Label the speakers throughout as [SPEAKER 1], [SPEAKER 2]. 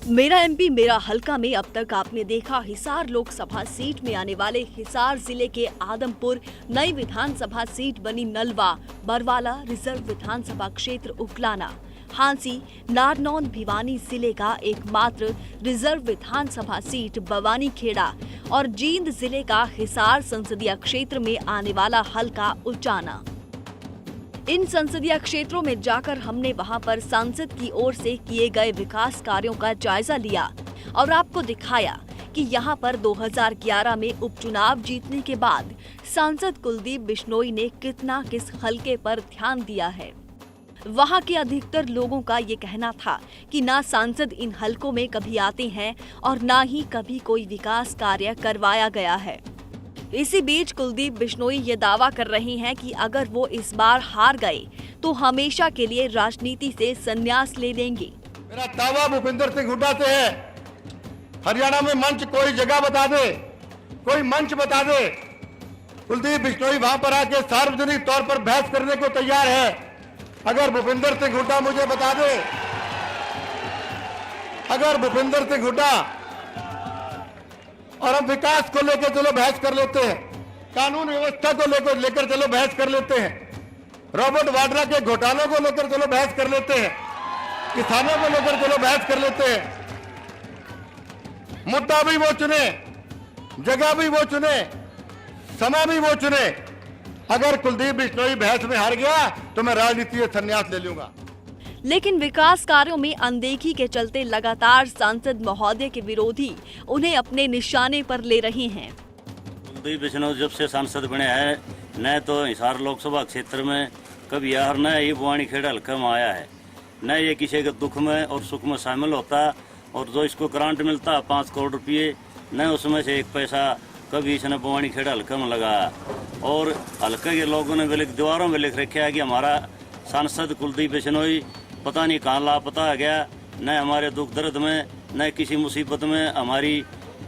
[SPEAKER 1] मेरा एमपी मेरा हलका में अब तक आपने देखा हिसार लोकसभा सीट में आने वाले हिसार जिले के आदमपुर नई विधानसभा सीट बनी नलवा बरवाला रिजर्व विधानसभा क्षेत्र उकलाना हांसी नारनौंद भिवानी जिले का एकमात्र रिजर्व विधानसभा सीट बवानी खेड़ा और जींद जिले का हिसार संसदीय क्षेत्र में आने वाला हलका उचाना। इन संसदीय क्षेत्रों में जाकर हमने वहां पर सांसद की ओर से किए गए विकास कार्यों का जायजा लिया और आपको दिखाया कि यहां पर 2011 में उपचुनाव जीतने के बाद सांसद कुलदीप बिश्नोई ने कितना किस हलके पर ध्यान दिया है। वहां के अधिकतर लोगों का ये कहना था कि ना सांसद इन हलकों में कभी आते हैं और ना ही कभी कोई विकास कार्य करवाया गया है। इसी बीच कुलदीप बिश्नोई ये दावा कर रहे हैं कि अगर वो इस बार हार गए तो हमेशा के लिए राजनीति से संन्यास ले लेंगे।
[SPEAKER 2] मेरा दावा भूपेंद्र सिंह हुड्डा से है, हरियाणा में मंच कोई जगह बता दे, कोई मंच बता दे, कुलदीप बिश्नोई वहां पर आके सार्वजनिक तौर पर बहस करने को तैयार है। अगर भूपेंद्र सिंह हुड्डा मुझे बता दे, अगर भूपेंद्र सिंह हुड्डा और हम विकास को लेकर चलो बहस कर लेते हैं, कानून व्यवस्था को लेकर चलो बहस कर लेते हैं, रॉबर्ट वाड्रा के घोटालों को लेकर चलो बहस कर लेते हैं, किसानों को लेकर चलो बहस कर लेते हैं। मुद्दा भी वो चुने, जगह भी वो चुने, समय भी वो चुने। अगर कुलदीप बिश्नोई बहस में हार गया तो मैं राजनीति से संन्यास ले लूंगा।
[SPEAKER 1] लेकिन विकास कार्यों में अनदेखी के चलते लगातार सांसद महोदय के विरोधी उन्हें अपने निशाने पर ले रहे हैं।
[SPEAKER 3] कुलदीप बिश्नोई जब से सांसद बने हैं न तो हिसार लोकसभा क्षेत्र में कभी यार न ये बवानी खेड़ा हल्का में आया है, न ये किसी के दुख में और सुख में शामिल होता, और जो इसको ग्रांट मिलता 5 करोड़ रुपये न उसमें से एक पैसा कभी इसने बवानी खेड़ा हल्का में लगाया। और हल्के के लोगों ने दीवारों में लिख रखा है कि हमारा सांसद कुलदीप बिश्नोई पता नहीं कहाँ लापता आ गया, न हमारे दुख दर्द में न किसी मुसीबत में हमारी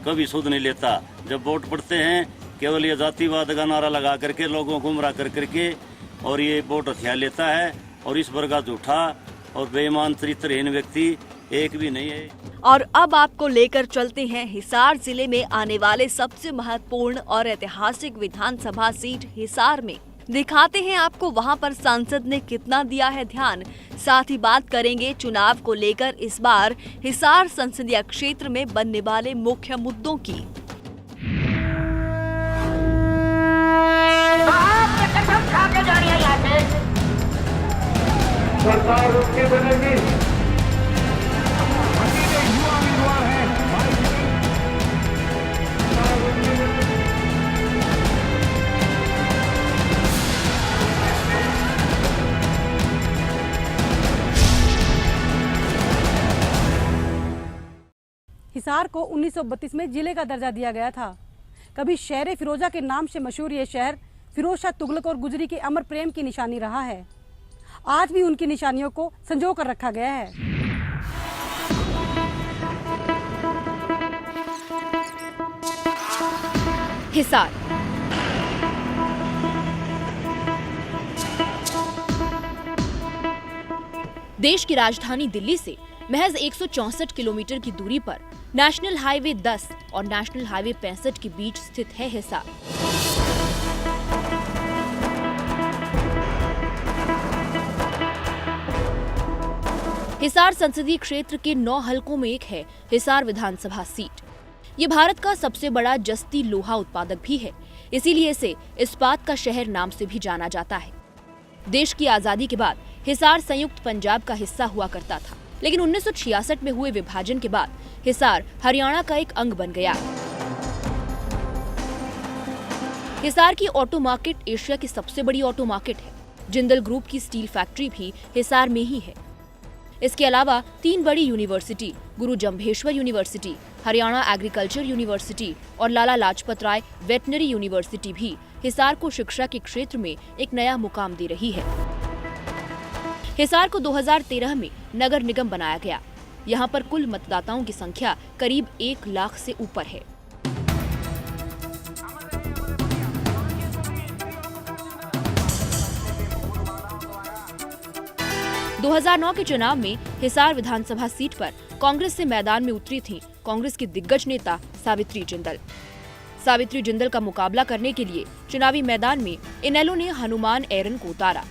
[SPEAKER 3] कभी सुध नहीं लेता। जब वोट पड़ते हैं केवल ये जातिवाद का नारा लगा करके लोगों को गुमराह कर करके और ये वोट हथियार लेता है, और इस वर्ग का झूठा और बेईमान चरित्रहीन व्यक्ति एक भी नहीं है।
[SPEAKER 1] और अब आपको लेकर चलते हैं हिसार जिले में आने वाले सबसे महत्वपूर्ण और ऐतिहासिक विधानसभा सीट हिसार में। दिखाते हैं आपको वहां पर सांसद ने कितना दिया है ध्यान। साथ ही बात करेंगे चुनाव को लेकर इस बार हिसार संसदीय क्षेत्र में बनने वाले मुख्य मुद्दों की।
[SPEAKER 2] सरकार उसकी बनेगी।
[SPEAKER 4] हिसार को 1932 में जिले का दर्जा दिया गया था। कभी शहर फिरोजा के नाम से मशहूर ये शहर फिरोज शाह तुगलक और गुजरी के अमर प्रेम की निशानी रहा है। आज भी उनकी निशानियों को संजो कर रखा गया है।
[SPEAKER 5] हिसार देश की राजधानी दिल्ली से महज 164 किलोमीटर की दूरी पर नेशनल हाईवे 10 और नेशनल हाईवे 65 के बीच स्थित है हिसार। हिसार संसदीय क्षेत्र के 9 हलकों में एक है हिसार विधानसभा सीट। ये भारत का सबसे बड़ा जस्ती लोहा उत्पादक भी है, इसीलिए इसे इस्पात का शहर नाम से भी जाना जाता है। देश की आजादी के बाद हिसार संयुक्त पंजाब का हिस्सा हुआ करता था, लेकिन 1966 में हुए विभाजन के बाद हिसार हरियाणा का एक अंग बन गया। हिसार की ऑटो मार्केट एशिया की सबसे बड़ी ऑटो मार्केट है। जिंदल ग्रुप की स्टील फैक्ट्री भी हिसार में ही है। इसके अलावा 3 बड़ी यूनिवर्सिटी गुरु Jambheshwar university, Haryana agriculture university और लाला लाजपत राय वेटनरी यूनिवर्सिटी भी हिसार को शिक्षा के क्षेत्र में एक नया मुकाम दे रही है। हिसार को 2013 में नगर निगम बनाया गया। यहाँ पर कुल मतदाताओं की संख्या करीब 1 लाख से ऊपर है। 2009 के चुनाव में हिसार विधानसभा सीट पर कांग्रेस से मैदान में उतरी थीं कांग्रेस की दिग्गज नेता सावित्री जिंदल। सावित्री जिंदल का मुकाबला करने के लिए चुनावी मैदान में इनेलो ने हनुमान एरन को उतारा।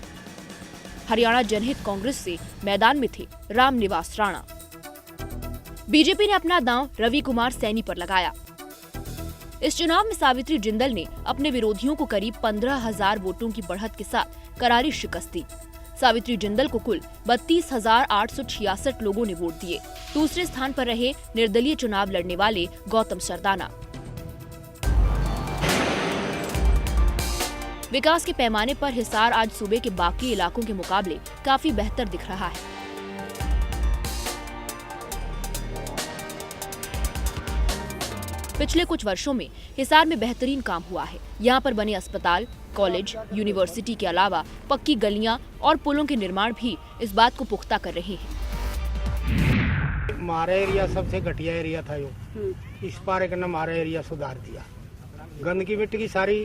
[SPEAKER 5] हरियाणा जनहित कांग्रेस से मैदान में थे रामनिवास राणा। बीजेपी ने अपना दांव रवि कुमार सैनी पर लगाया। इस चुनाव में सावित्री जिंदल ने अपने विरोधियों को करीब 15,000 वोटों की बढ़त के साथ करारी शिकस्त दी। सावित्री जिंदल को कुल 32,866 लोगों ने वोट दिए। दूसरे स्थान पर रहे निर्दलीय चुनाव लड़ने वाले गौतम सरदाना। विकास के पैमाने पर हिसार आज सूबे के बाकी इलाकों के मुकाबले काफी बेहतर दिख रहा है। पिछले कुछ वर्षों में हिसार में बेहतरीन काम हुआ है। यहाँ पर बने अस्पताल, कॉलेज, यूनिवर्सिटी के अलावा पक्की गलियां और पुलों के निर्माण भी इस बात को पुख्ता कर रहे हैं।
[SPEAKER 6] हमारा एरिया सबसे घटिया एरिया था यो, इस बार एक हमारा एरिया सुधार दिया। गंदगी मिट्टी की सारी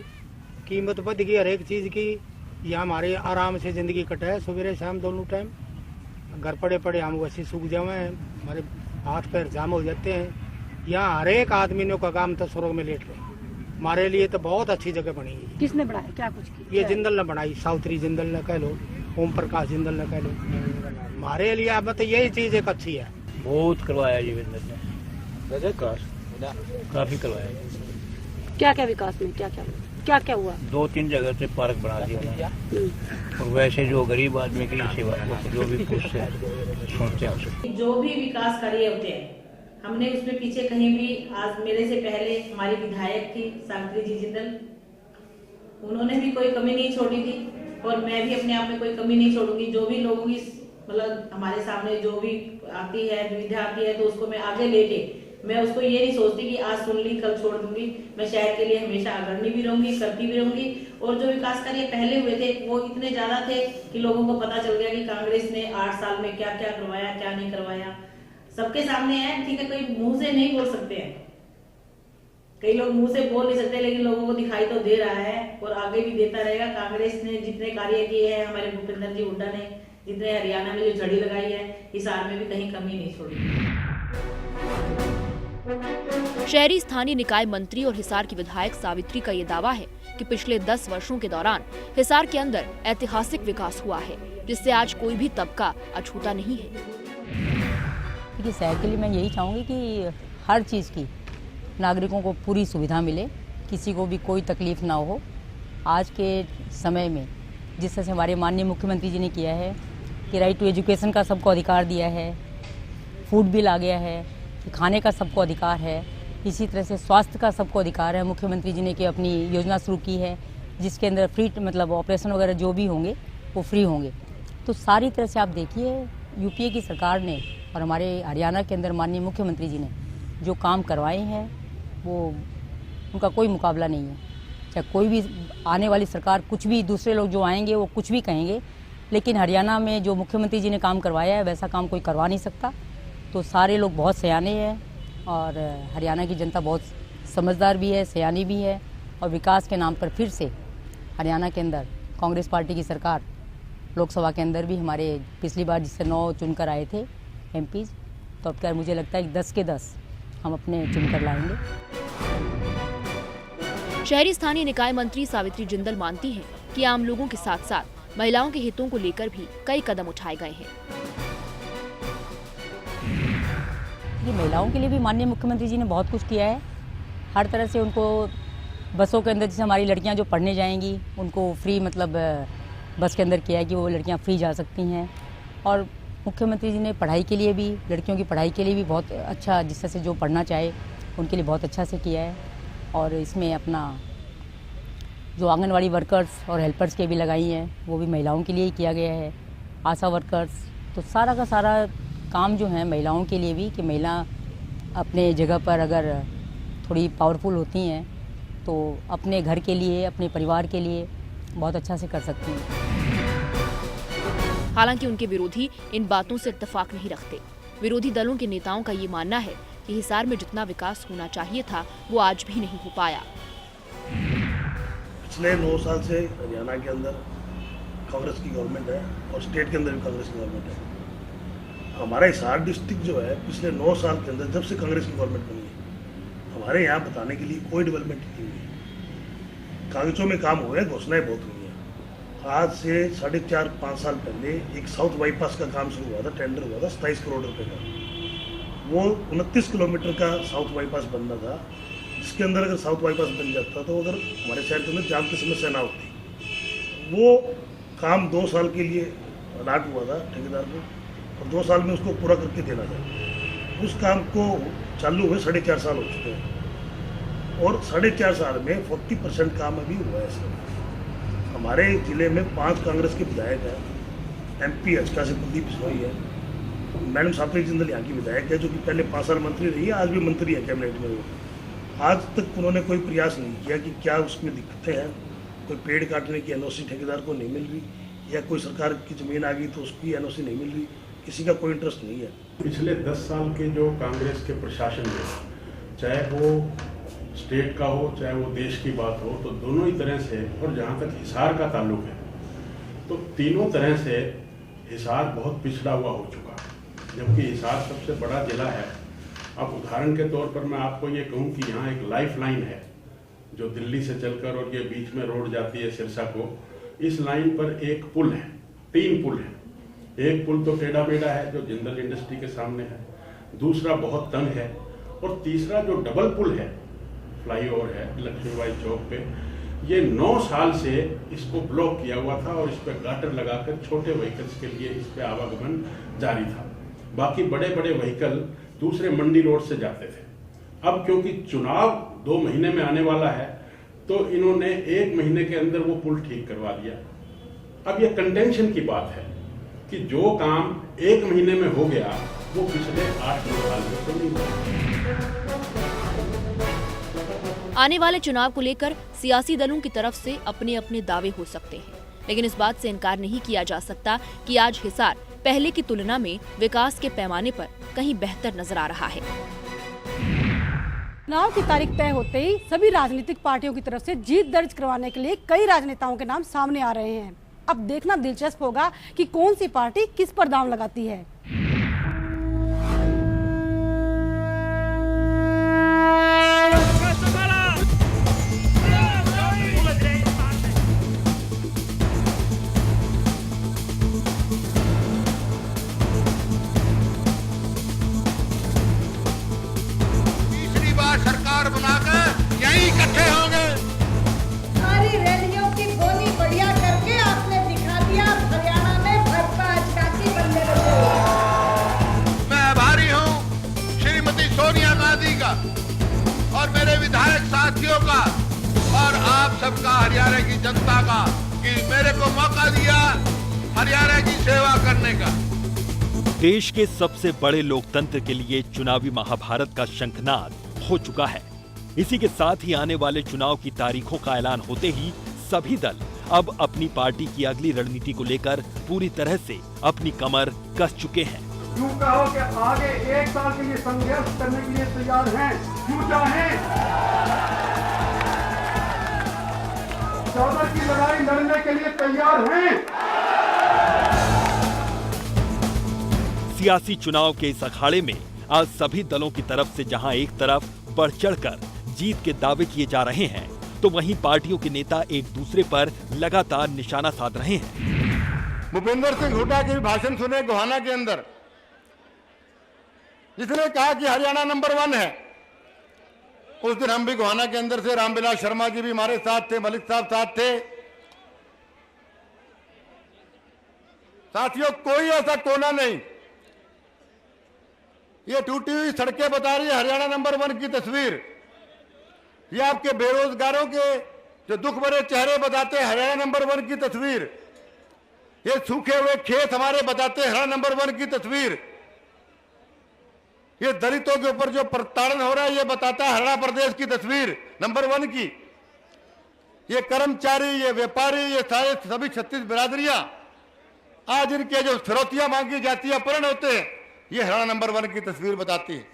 [SPEAKER 6] कीमत बढ़ गई, हर एक चीज की। यहाँ हमारे आराम से जिंदगी कटे है, सुबह शाम दोनों टाइम। घर पड़े पड़े हम वैसे सूख जावे हैं, हमारे हाथ पैर जाम हो जाते हैं। यहाँ हर एक आदमी का काम तो स्वर्ग में लेट रहे। हमारे लिए तो बहुत अच्छी जगह बनी है।
[SPEAKER 4] किसने बनाया, क्या कुछ किया?
[SPEAKER 6] ये जिंदल ने बनाई, सावित्री जिंदल ने कह लो, ओम प्रकाश जिंदल ने कह लो। हमारे लिए अब तो यही चीज एक अच्छी है।
[SPEAKER 7] बहुत करवाया जी जिंदल ने, काफी करवाया।
[SPEAKER 4] क्या क्या विकास में क्या क्या हुआ?
[SPEAKER 7] 2-3 जगह से पार्क बना दिया उन्होंने। और वैसे जो गरीब आदमी की सेवा जो भी कुछ सोचते हैं,
[SPEAKER 8] जो भी विकास कार्य होते हैं, हमने उसमें पीछे कहीं भी, आज मेरे से पहले हमारी विधायक थी सावित्री जी जिंदल, उन्होंने भी कोई कमी नहीं छोड़ी थी और मैं भी अपने आप में कोई कमी नहीं छोड़ूंगी। जो भी लोगों की मतलब हमारे सामने जो भी आती है, दुविधा आती है, तो उसको मैं आगे लेके, मैं उसको ये नहीं सोचती कि आज सुन ली कल छोड़ दूंगी। मैं शहर के लिए हमेशा अग्रणी भी रहूंगी, करती भी रहूंगी। और जो विकास कार्य पहले हुए थे वो इतने ज्यादा थे कि लोगों को पता चल गया कि कांग्रेस ने 8 साल में क्या क्या करवाया, क्या नहीं करवाया। सबके सामने है, ठीक है, कोई मुंह से नहीं बोल सकते हैं, कई लोग मुंह से बोल नहीं सकते, लेकिन लोगों को दिखाई तो दे रहा है और आगे भी देता रहेगा। कांग्रेस ने जितने कार्य किए हैं, हमारे भूपेंद्र जी हुड्डा ने जितने हरियाणा में जो झड़ी लगाई है, हिसार में भी कहीं कमी नहीं छोड़ी।
[SPEAKER 5] शहरी स्थानीय निकाय मंत्री और हिसार की विधायक सावित्री का ये दावा है कि पिछले 10 वर्षों के दौरान हिसार के अंदर ऐतिहासिक विकास हुआ है, जिससे आज कोई भी तबका अछूता नहीं है।
[SPEAKER 9] देखिए, शहर के लिए मैं यही चाहूँगी कि हर चीज़ की नागरिकों को पूरी सुविधा मिले, किसी को भी कोई तकलीफ ना हो। आज के समय में जिस तरह से हमारे माननीय मुख्यमंत्री जी ने किया है कि राइट टू एजुकेशन का सबको अधिकार दिया है, फूड बिल आ गया है कि खाने का सबको अधिकार है, इसी तरह से स्वास्थ्य का सबको अधिकार है। मुख्यमंत्री जी ने कि अपनी योजना शुरू की है जिसके अंदर फ्री मतलब ऑपरेशन वगैरह जो भी होंगे वो फ्री होंगे। तो सारी तरह से आप देखिए, यूपीए की सरकार ने और हमारे हरियाणा के अंदर माननीय मुख्यमंत्री जी ने जो काम करवाए हैं वो उनका कोई मुकाबला नहीं है। चाहे कोई भी आने वाली सरकार, कुछ भी दूसरे लोग जो आएंगे वो कुछ भी कहेंगे, लेकिन हरियाणा में जो मुख्यमंत्री जी ने काम करवाया है वैसा काम कोई करवा नहीं सकता। तो सारे लोग बहुत सयाने हैं और हरियाणा की जनता बहुत समझदार भी है, सयानी भी है। और विकास के नाम पर फिर से हरियाणा के अंदर कांग्रेस पार्टी की सरकार, लोकसभा के अंदर भी हमारे पिछली बार जिससे 9 चुनकर आए थे एमपीज, तो अब क्या मुझे लगता है कि 10 के 10 हम अपने चुनकर लाएंगे।
[SPEAKER 5] शहरी स्थानीय निकाय मंत्री सावित्री जिंदल मानती हैं कि आम लोगों के साथ साथ महिलाओं के हितों को लेकर भी कई कदम उठाए गए हैं।
[SPEAKER 9] ये महिलाओं के लिए भी माननीय मुख्यमंत्री जी ने बहुत कुछ किया है। हर तरह से उनको बसों के अंदर, जैसे हमारी लड़कियां जो पढ़ने जाएंगी उनको फ्री मतलब बस के अंदर किया है कि वो लड़कियां फ्री जा सकती हैं। और मुख्यमंत्री जी ने पढ़ाई के लिए भी, लड़कियों की पढ़ाई के लिए भी बहुत अच्छा, जिस तरह से जो पढ़ना चाहे उनके लिए बहुत अच्छा से किया है। और इसमें अपना जो आंगनवाड़ी वर्कर्स और हेल्पर्स के भी लगाई हैं वो भी महिलाओं के लिए ही किया गया है। आशा वर्कर्स, तो सारा का सारा काम जो है महिलाओं के लिए भी, कि महिला अपने जगह पर अगर थोड़ी पावरफुल होती हैं तो अपने घर के लिए, अपने परिवार के लिए बहुत अच्छा से कर सकती हैं।
[SPEAKER 5] हालांकि उनके विरोधी इन बातों से इत्तेफाक नहीं रखते। विरोधी दलों के नेताओं का ये मानना है कि हिसार में जितना विकास होना चाहिए था वो आज भी नहीं हो पाया।
[SPEAKER 10] पिछले 9 साल से हरियाणा के अंदर कांग्रेस की गवर्नमेंट है और स्टेट के अंदर भी कांग्रेस की गवर्नमेंट है। हमारा हिसार डिस्ट्रिक्ट जो है पिछले 9 साल के अंदर जब से कांग्रेस की गवर्नमेंट बनी है, हमारे यहाँ बताने के लिए कोई डेवलपमेंट नहीं हुई है। कागजों में काम हुआ है, घोषणाएं बहुत हुई हैं। आज से 4.5-5 साल पहले एक साउथ बाईपास का काम शुरू हुआ था, टेंडर हुआ था 27 करोड़ रुपए का। वो 29 किलोमीटर का साउथ बाईपास बनना था, जिसके अंदर अगर साउथ बाईपास बन जाता तो अगर हमारे शहर के अंदर जाम की समस्या ना होती। वो काम 2 साल के लिए अलाट हुआ था ठेकेदार को और 2 साल में उसको पूरा करके देना था। उस काम को चालू हुए 4.5 साल हो चुके हैं और 4.5 साल में 40% काम अभी हुआ है। सर हमारे जिले में 5 कांग्रेस के विधायक हैं। MP हचका से कुलदीप बिश्नोई है, मैडम सात्विक जिंदल यहाँ की विधायक है जो कि पहले 5 साल मंत्री रही है, आज भी मंत्री है कैबिनेट में। वो आज तक उन्होंने कोई प्रयास नहीं किया कि क्या उसमें दिक्कतें हैं, कोई पेड़ काटने की NOC ठेकेदार को नहीं मिल रही या कोई सरकार की ज़मीन आ गई तो उसकी NOC नहीं मिल रही, किसी का कोई इंटरेस्ट नहीं है।
[SPEAKER 11] पिछले 10 साल के जो कांग्रेस के प्रशासन में, चाहे वो स्टेट का हो चाहे वो देश की बात हो, तो दोनों ही तरह से, और जहाँ तक हिसार का ताल्लुक है तो तीनों तरह से हिसार बहुत पिछड़ा हुआ हो चुका, जबकि हिसार सबसे बड़ा जिला है। अब उदाहरण के तौर पर मैं आपको ये कहूँ कि यहाँ एक लाइफ लाइन है जो दिल्ली से चलकर और ये बीच में रोड जाती है सिरसा को। इस लाइन पर एक पुल है, 3 पुल है। एक पुल तो टेढ़ा मेढ़ा है जो जिंदल इंडस्ट्री के सामने है, दूसरा बहुत तंग है और तीसरा जो डबल पुल है, फ्लाईओवर है लक्ष्मीबाई चौक पे, ये 9 साल से इसको ब्लॉक किया हुआ था और इस पर गाटर लगाकर छोटे व्हीकल्स के लिए इस पे आवागमन जारी था। बाकी बड़े बड़े व्हीकल दूसरे मंडी रोड से जाते थे। अब क्योंकि चुनाव 2 महीने में आने वाला है तो इन्होंने 1 महीने के अंदर वो पुल ठीक करवा दिया। अब ये कंटेंशन की बात है कि जो काम 1 महीने में हो गया वो पिछले 8-9 साल में तो नहीं हुआ।
[SPEAKER 5] आने वाले चुनाव को लेकर सियासी दलों की तरफ से अपने अपने दावे हो सकते हैं, लेकिन इस बात से इनकार नहीं किया जा सकता कि आज हिसार पहले की तुलना में विकास के पैमाने पर कहीं बेहतर नजर आ रहा है।
[SPEAKER 4] चुनाव की तारीख तय होते ही सभी राजनीतिक पार्टियों की तरफ से जीत दर्ज करवाने के लिए कई राजनेताओं के नाम सामने आ रहे हैं। अब देखना दिलचस्प होगा कि कौन सी पार्टी किस पर दांव लगाती है।
[SPEAKER 2] सरकार बनाकर यही इकट्ठे होंगे।
[SPEAKER 12] सारी रैलियों की गोली बढ़िया करके आपने दिखा दिया हरियाणा में भाजपा अचाकी बनने लगे।
[SPEAKER 2] मैं आभारी हूँ श्रीमती सोनिया गांधी का और मेरे विधायक साथियों का और आप सबका, हरियाणा की जनता का, कि मेरे को मौका दिया हरियाणा की सेवा करने का।
[SPEAKER 13] देश के सबसे बड़े लोकतंत्र के लिए चुनावी महाभारत का शंखनाद हो चुका है। इसी के साथ ही आने वाले चुनाव की तारीखों का ऐलान होते ही सभी दल अब अपनी पार्टी की अगली रणनीति को लेकर पूरी तरह से अपनी कमर कस चुके हैं।
[SPEAKER 14] यूं कहो कि आगे 1 साल के लिए संघर्ष करने के लिए तैयार हैं, यूं चाहें 14 की लड़ाई लड़ने के लिए तैयार हैं।
[SPEAKER 13] सियासी चुनाव के इस अखाड़े में आज सभी दलों की तरफ से जहां एक तरफ बढ़ चढ़कर जीत के दावे किए जा रहे हैं, तो वहीं पार्टियों के नेता एक दूसरे पर लगातार निशाना साध रहे हैं।
[SPEAKER 2] भूपेंद्र सिंह हुड्डा के भी भाषण सुने गोहाना के अंदर, जिसने कहा कि हरियाणा नंबर 1 है। उस दिन हम भी गोहाना के अंदर से, रामविलास शर्मा जी भी हमारे साथ थे, मलिक साहब साथ थे। साथियों, कोई ऐसा कोना नहीं, ये टूटी हुई सड़कें बता रही है हरियाणा नंबर 1 की तस्वीर। ये आपके बेरोजगारों के जो दुख भरे चेहरे बताते हैं हरियाणा नंबर 1 की तस्वीर। ये सूखे हुए खेत हमारे बताते हैं हरियाणा नंबर 1 की तस्वीर। ये दलितों के ऊपर जो प्रताड़न हो रहा है ये बताता है हरियाणा प्रदेश की तस्वीर नंबर 1 की। ये कर्मचारी, ये व्यापारी, ये सारे सभी 36 बिरादरियां आज इनके जो फिरौतियां मांगी जाती है, अपहरण होते हैं, ये हरियाणा नंबर 1 की तस्वीर बताती है।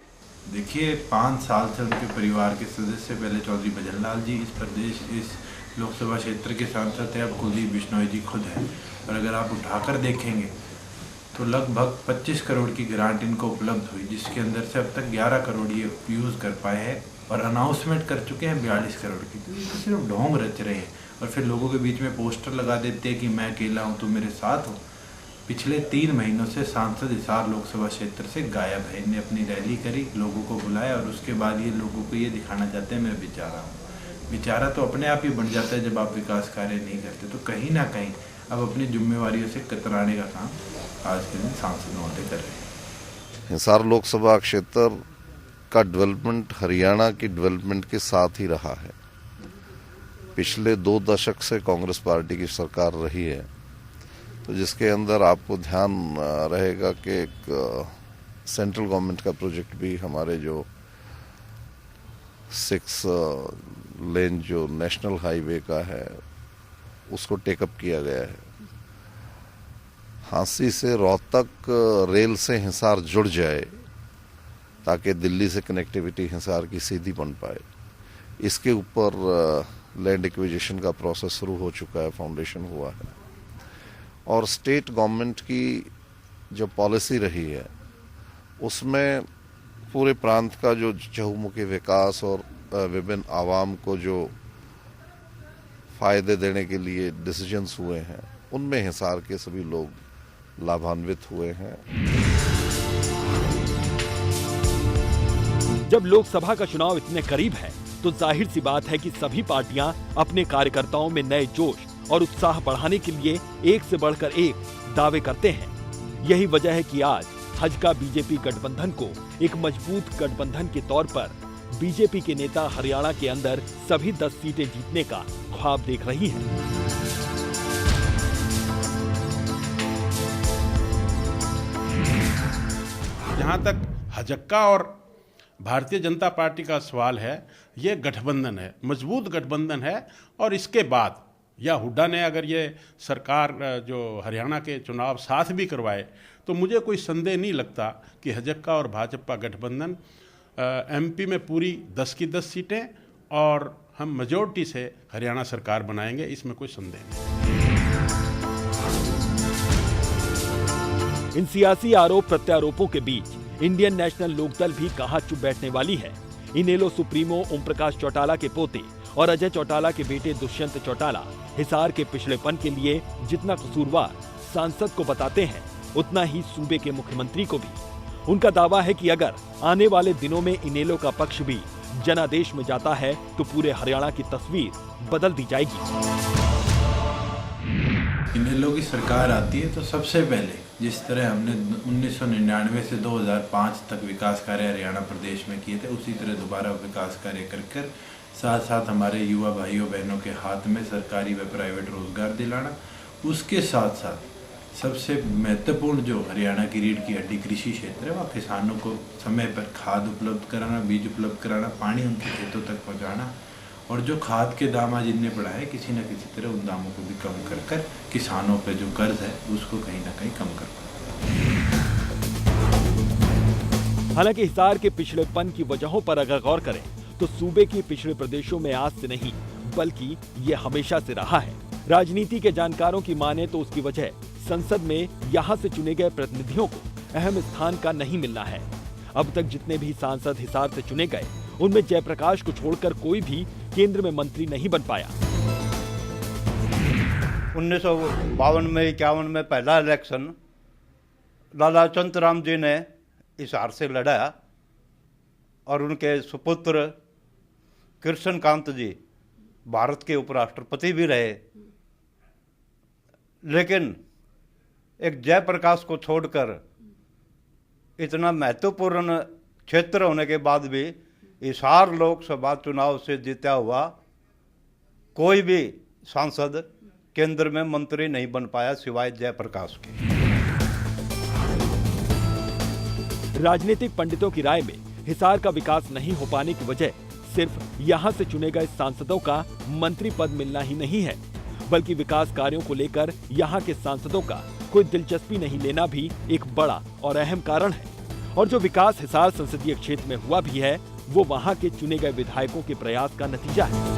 [SPEAKER 15] देखिए, 5 साल से उनके परिवार के सदस्य, पहले चौधरी भजनलाल जी इस लोकसभा क्षेत्र के सांसद थे, अब कुलदीप बिश्नोई जी खुद हैं। और अगर आप उठाकर देखेंगे तो लगभग 25 करोड़ की ग्रांट इनको उपलब्ध हुई, जिसके अंदर से अब तक 11 करोड़ ये यूज़ कर पाए हैं और अनाउंसमेंट कर चुके हैं 42 करोड़ की। तो ये तो सिर्फ ढोंग रच रहे हैं और फिर लोगों के बीच में पोस्टर लगा देते हैं कि मैं अकेला हूँ, तुम मेरे साथ हो। पिछले 3 महीनों से सांसद हिसार लोकसभा क्षेत्र से गायब है। इन्हें अपनी रैली करी, लोगों को बुलाया और उसके बाद ये लोगों को ये दिखाना चाहते हैं मैं बेचारा हूँ। बेचारा तो अपने आप ही बन जाता है जब आप विकास कार्य नहीं करते। तो कहीं ना कहीं अब अपनी जिम्मेवारियों से कतराने का काम आज के दिन सांसद महोदय कर रहे हैं।
[SPEAKER 16] हिसार लोकसभा क्षेत्र का डेवलपमेंट हरियाणा की डेवलपमेंट के साथ ही रहा है। पिछले 2 दशक से कांग्रेस पार्टी की सरकार रही है, तो जिसके अंदर आपको ध्यान रहेगा कि एक सेंट्रल गवर्नमेंट का प्रोजेक्ट भी हमारे जो 6 लेन जो नेशनल हाईवे का है उसको टेकअप किया गया है। हांसी से रोहतक रेल से हिसार जुड़ जाए ताकि दिल्ली से कनेक्टिविटी हिसार की सीधी बन पाए। इसके ऊपर लैंड एक्विजिशन का प्रोसेस शुरू हो चुका है, फाउंडेशन हुआ है और स्टेट गवर्नमेंट की जो पॉलिसी रही है उसमें पूरे प्रांत का जो चहुमुखी विकास और विभिन्न आवाम को जो फायदे देने के लिए डिसीजंस हुए हैं उनमें हिसार के सभी लोग लाभान्वित हुए हैं।
[SPEAKER 13] जब लोकसभा का चुनाव इतने करीब है तो जाहिर सी बात है कि सभी पार्टियां अपने कार्यकर्ताओं में नए जोश और उत्साह बढ़ाने के लिए एक से बढ़कर एक दावे करते हैं। यही वजह है कि आज भाजपा बीजेपी गठबंधन को एक मजबूत गठबंधन के तौर पर बीजेपी के नेता हरियाणा के अंदर सभी 10 सीटें जीतने का ख्वाब देख रही हैं।
[SPEAKER 11] जहां तक हजक्का और भारतीय जनता पार्टी का सवाल है, ये गठबंधन है, मजबूत गठबंधन है और इसके बाद या हुड्डा ने अगर ये सरकार जो हरियाणा के चुनाव साथ भी करवाए तो मुझे कोई संदेह नहीं लगता कि हजक्का और भाजपा गठबंधन एमपी में पूरी 10 की 10 सीटें और हम मेजॉरिटी से हरियाणा सरकार बनाएंगे, इसमें कोई संदेह नहीं।
[SPEAKER 13] इन सियासी आरोप प्रत्यारोपों के बीच इंडियन नेशनल लोकदल भी कहां चुप बैठने वाली है। इनेलो सुप्रीमो ओम प्रकाश चौटाला के पोते और अजय चौटाला के बेटे दुष्यंत चौटाला हिसार के पिछड़ेपन के लिए जितना कसूरवार सांसद को बताते हैं उतना ही सूबे के मुख्यमंत्री को भी। उनका दावा है कि अगर आने वाले दिनों में इनेलो का पक्ष भी जनादेश में जाता है तो पूरे हरियाणा की तस्वीर बदल दी जाएगी।
[SPEAKER 15] इनेलो की सरकार आती है तो सबसे पहले जिस तरह हमने 1999 से 2005 तक विकास कार्य हरियाणा प्रदेश में किए थे, उसी तरह दोबारा विकास कार्य कर साथ साथ हमारे युवा भाइयों बहनों के हाथ में सरकारी व प्राइवेट रोजगार दिलाना। उसके साथ साथ सबसे महत्वपूर्ण जो हरियाणा की रीढ़ की हड्डी कृषि क्षेत्र है, वहाँ किसानों को समय पर खाद उपलब्ध कराना, बीज उपलब्ध कराना, पानी उनके खेतों तक पहुँचाना और जो खाद के दाम आज इतने बढ़ा है किसी न किसी तरह उन दामों को भी कम कर किसानों पे जो कर्ज है उसको कहीं ना कहीं कम कर पाए।
[SPEAKER 13] हालांकि हिसार के पिछड़ेपन की वजहों पर अगर गौर करें तो सूबे के पिछड़े प्रदेशों में आज से नहीं बल्कि ये हमेशा से रहा है। राजनीति के जानकारों की माने तो उसकी वजह संसद में यहाँ से चुने गए प्रतिनिधियों को अहम स्थान का नहीं मिलना है। अब तक जितने भी सांसद हिसार से चुने गए उनमें जयप्रकाश को छोड़कर कोई भी केंद्र में मंत्री नहीं बन पाया।
[SPEAKER 7] 1952 में 51 में पहला इलेक्शन लाला चंद्रराम जी ने हिसार से लड़ा और उनके सुपुत्र कृष्णकांत जी भारत के उपराष्ट्रपति भी रहे, लेकिन एक जयप्रकाश को छोड़कर इतना महत्वपूर्ण क्षेत्र होने के बाद भी हिसार लोकसभा चुनाव से जीता हुआ कोई भी सांसद केंद्र में मंत्री नहीं बन पाया सिवाय जयप्रकाश के।
[SPEAKER 13] राजनीतिक पंडितों की राय में हिसार का विकास नहीं हो पाने की वजह सिर्फ यहाँ से चुने गए सांसदों का मंत्री पद मिलना ही नहीं है, बल्कि विकास कार्यों को लेकर यहाँ के सांसदों का कोई दिलचस्पी नहीं लेना भी एक बड़ा और अहम कारण है। और जो विकास हिसार संसदीय क्षेत्र में हुआ भी है वो वहाँ के चुने गए विधायकों के प्रयास का नतीजा है।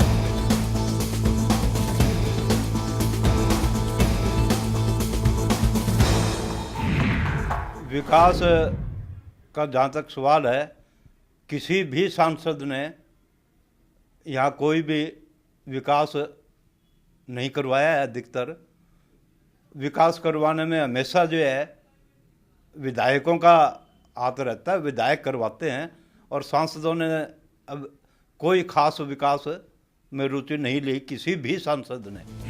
[SPEAKER 7] विकास का जहाँ तक सवाल है, किसी भी सांसद ने यहाँ कोई भी विकास नहीं करवाया है। अधिकतर विकास करवाने में हमेशा जो है विधायकों का हाथ रहता है, विधायक करवाते हैं, और सांसदों ने अब कोई खास विकास में रुचि नहीं ली, किसी भी सांसद ने।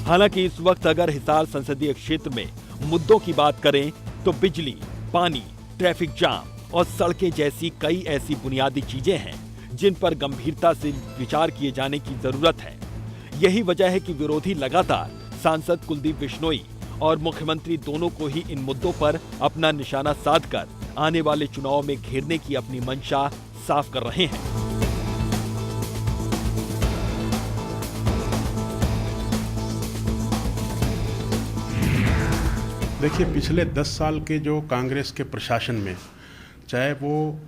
[SPEAKER 13] हालांकि इस वक्त अगर हिसार संसदीय क्षेत्र में मुद्दों की बात करें तो बिजली, पानी, ट्रैफिक जाम और सड़कें जैसी कई ऐसी बुनियादी चीजें हैं जिन पर गंभीरता से विचार किए जाने की जरूरत है। यही वजह है कि विरोधी लगातार सांसद कुलदीप बिश्नोई और मुख्यमंत्री दोनों को ही इन मुद्दों पर अपना निशाना साधकर आने वाले चुनाव में घेरने की अपनी मंशा साफ कर रहे हैं।
[SPEAKER 11] देखिए, पिछले 10 साल के जो कांग्रेस के प्रशासन में, चाहे वो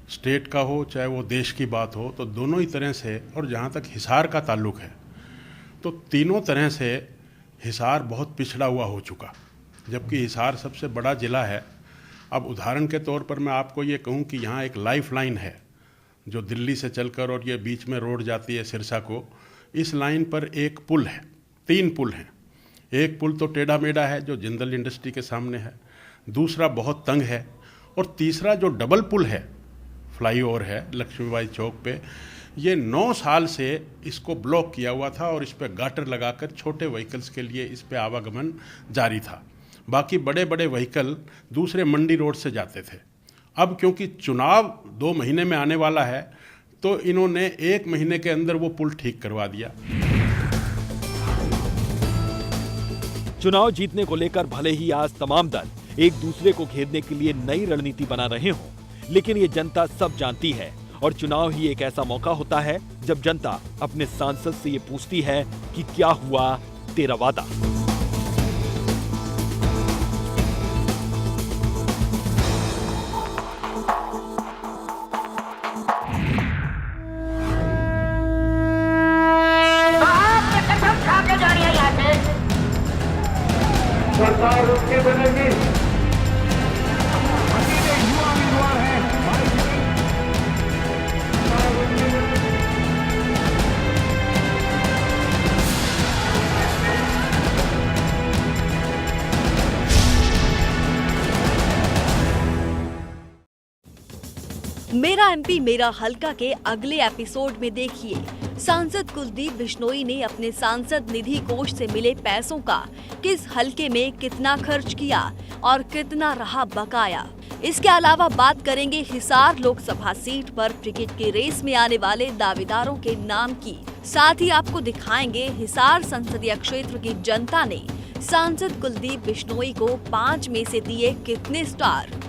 [SPEAKER 11] स्टेट का हो चाहे वो देश की बात हो, तो दोनों ही तरह से, और जहाँ तक हिसार का ताल्लुक है तो तीनों तरह से हिसार बहुत पिछड़ा हुआ हो चुका। जबकि हिसार सबसे बड़ा ज़िला है। अब उदाहरण के तौर पर मैं आपको ये कहूँ कि यहाँ एक लाइफ लाइन है जो दिल्ली से चलकर और ये बीच में रोड जाती है सिरसा को। इस लाइन पर एक पुल है, 3 पुल हैं। एक पुल तो टेढ़ा मेढ़ा है जो जिंदल इंडस्ट्री के सामने है, दूसरा बहुत तंग है, और तीसरा जो डबल पुल है, फ्लाईओवर है लक्ष्मीबाई चौक पे, ये 9 साल से इसको ब्लॉक किया हुआ था और इस पे गाटर लगाकर छोटे व्हीकल्स के लिए इस पे आवागमन जारी था। बाकी बड़े बड़े व्हीकल दूसरे मंडी रोड से जाते थे। अब क्योंकि चुनाव 2 महीने में आने वाला है तो इन्होंने 1 महीने के अंदर वो पुल ठीक करवा दिया।
[SPEAKER 13] चुनाव जीतने को लेकर भले ही आज तमाम दल एक दूसरे को घेरने के लिए नई रणनीति बना रहे हों, लेकिन ये जनता सब जानती है और चुनाव ही एक ऐसा मौका होता है जब जनता अपने सांसद से ये पूछती है कि क्या हुआ तेरा वादा।
[SPEAKER 14] सरकार उसकी बनेगी। युवा उम्मीदवार है।
[SPEAKER 1] मेरा एमपी मेरा हलका के अगले एपिसोड में देखिए सांसद कुलदीप बिश्नोई ने अपने सांसद निधि कोष से मिले पैसों का किस हलके में कितना खर्च किया और कितना रहा बकाया। इसके अलावा बात करेंगे हिसार लोकसभा सीट पर टिकट के रेस में आने वाले दावेदारों के नाम की। साथ ही आपको दिखाएंगे हिसार संसदीय क्षेत्र की जनता ने सांसद कुलदीप बिश्नोई को 5 में से दिए कितने स्टार।